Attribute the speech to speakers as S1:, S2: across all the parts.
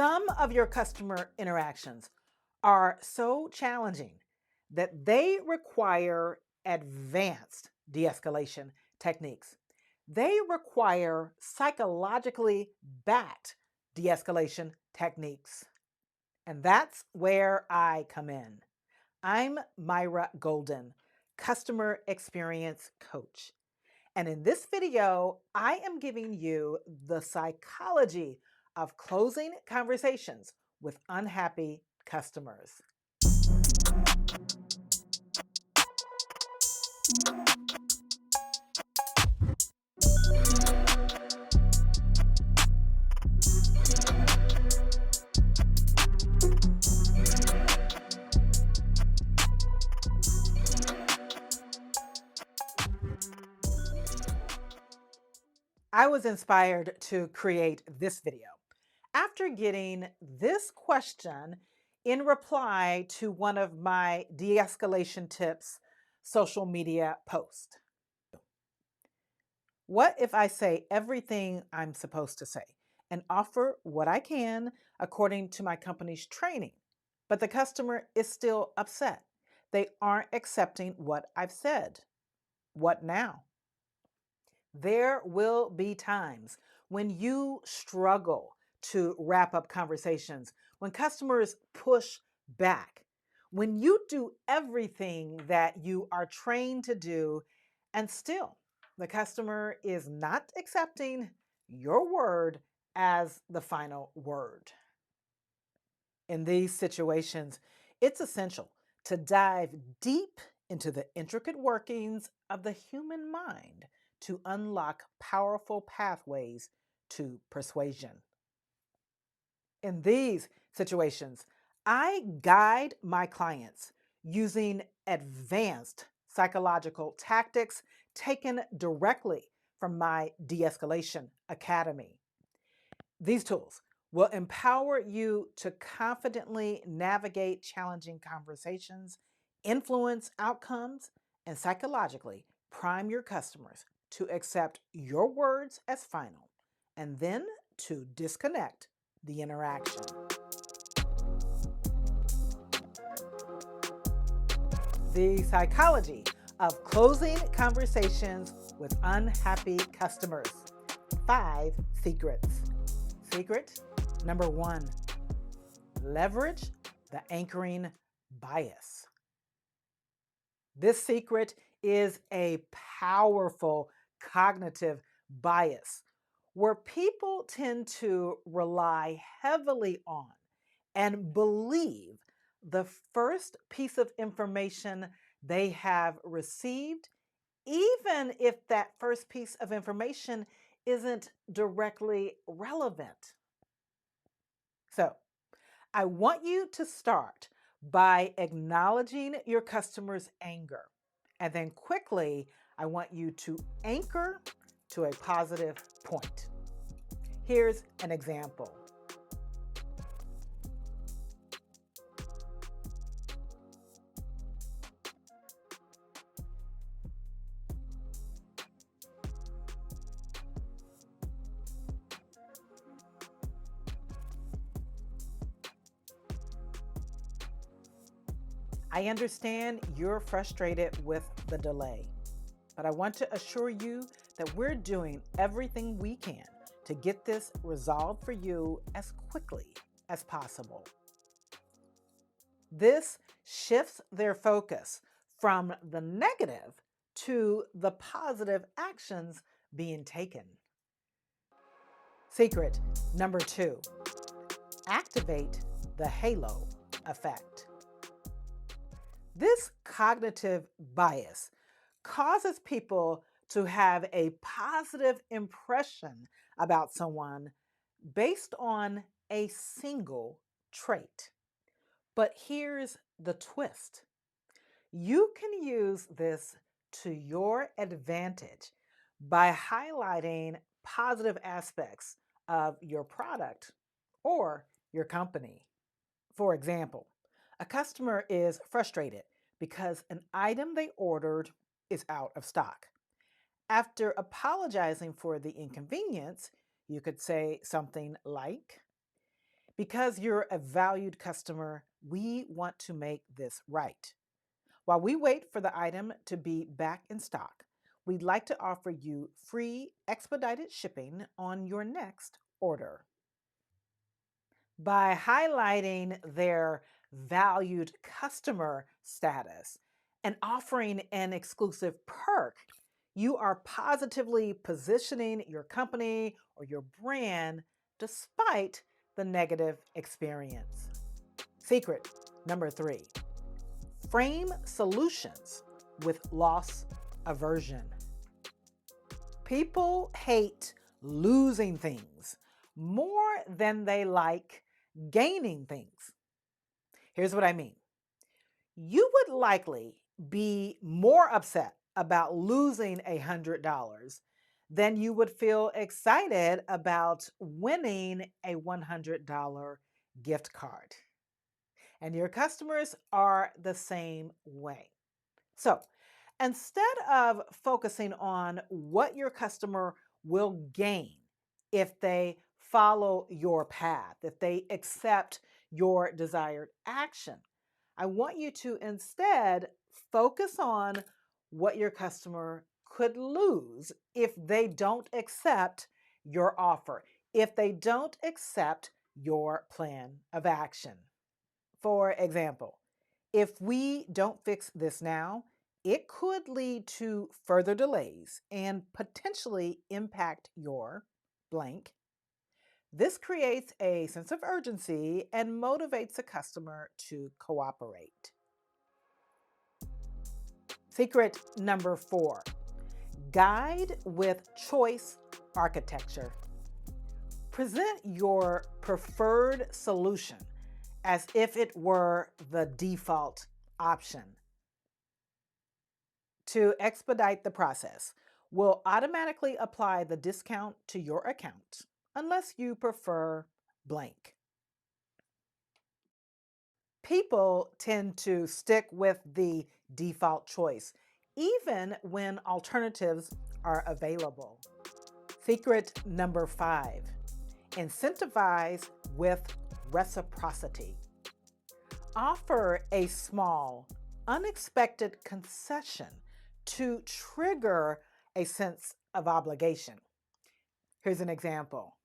S1: Some of your customer interactions are so challenging that they require advanced de escalation techniques. They require psychologically backed de escalation techniques. And that's where I come in. I'm Myra Golden, Customer Experience Coach. And in this video, I am giving you the psychology of closing conversations with unhappy customers. I was inspired to create this video after getting this question in reply to one of my de-escalation tips social media post. What if I say everything I'm supposed to say and offer what I can according to my company's training, but the customer is still upset? They aren't accepting what I've said. What now? There will be times when you struggle to wrap up conversations, when customers push back, when you do everything that you are trained to do, and still the customer is not accepting your word as the final word. In these situations, it's essential to dive deep into the intricate workings of the human mind to unlock powerful pathways to persuasion. In these situations, I guide my clients using advanced psychological tactics taken directly from my De-escalation Academy. These tools will empower you to confidently navigate challenging conversations, influence outcomes, and psychologically prime your customers to accept your words as final, and then to disconnect the interaction. The psychology of closing conversations with unhappy customers. 5 secrets. Secret number 1, leverage the anchoring bias. This secret is a powerful cognitive bias where people tend to rely heavily on and believe the first piece of information they have received, even if that first piece of information isn't directly relevant. So, I want you to start by acknowledging your customer's anger. And then quickly, I want you to anchor to a positive point. Here's an example. I understand you're frustrated with the delay, but I want to assure you that we're doing everything we can to get this resolved for you as quickly as possible. This shifts their focus from the negative to the positive actions being taken. Secret number 2, activate the halo effect. This cognitive bias causes people to have a positive impression about someone based on a single trait. But here's the twist. You can use this to your advantage by highlighting positive aspects of your product or your company. For example, a customer is frustrated because an item they ordered is out of stock. After apologizing for the inconvenience, you could say something like, Because you're a valued customer, we want to make this right. While we wait for the item to be back in stock, we'd like to offer you free expedited shipping on your next order. By highlighting their valued customer status and offering an exclusive perk, you are positively positioning your company or your brand despite the negative experience. Secret number 3, frame solutions with loss aversion. People hate losing things more than they like gaining things. Here's what I mean. You would likely be more upset about losing $100 than you would feel excited about winning a $100 gift card. And your customers are the same way. So instead of focusing on what your customer will gain if they follow your path, if they accept your desired action, I want you to instead focus on what your customer could lose if they don't accept your offer, if they don't accept your plan of action. For example, if we don't fix this now, it could lead to further delays and potentially impact your blank. This creates a sense of urgency and motivates a customer to cooperate. Secret number 4, guide with choice architecture. Present your preferred solution as if it were the default option. To expedite the process, we'll automatically apply the discount to your account unless you prefer blank. People tend to stick with the default choice, even when alternatives are available. Secret number 5, incentivize with reciprocity. Offer a small, unexpected concession to trigger a sense of obligation. Here's an example.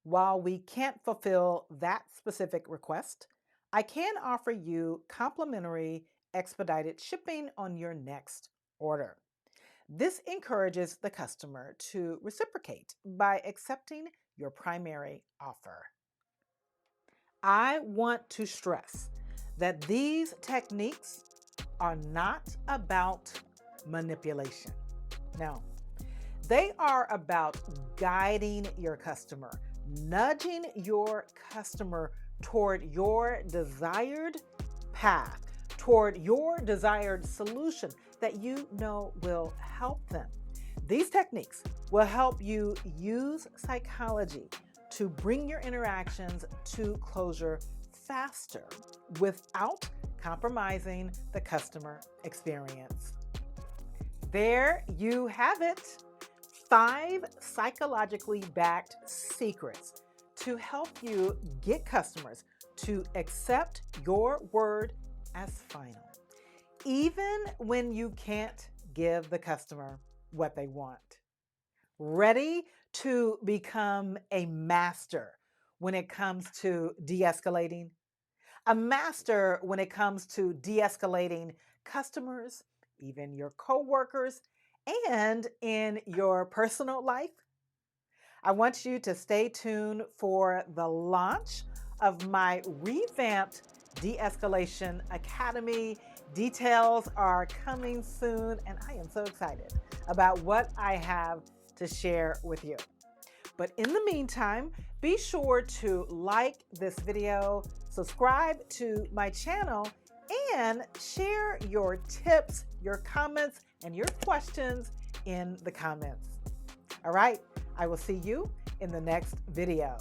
S1: While we can't fulfill that specific request, I can offer you complimentary expedited shipping on your next order. This encourages the customer to reciprocate by accepting your primary offer. I want to stress that these techniques are not about manipulation. No, they are about guiding your customer, nudging your customer toward your desired path, toward your desired solution that you know will help them. These techniques will help you use psychology to bring your interactions to closure faster without compromising the customer experience. There you have it. 5 psychologically backed secrets to help you get customers to accept your word as final, even when you can't give the customer what they want. Ready to become a master when it comes to de-escalating? A master when it comes to de-escalating customers, even your coworkers, and in your personal life? I want you to stay tuned for the launch of my revamped De-escalation Academy. Details are coming soon, and I am so excited about what I have to share with you. But in the meantime, be sure to like this video, subscribe to my channel, and share your tips, your comments, and your questions in the comments. All right, I will see you in the next video.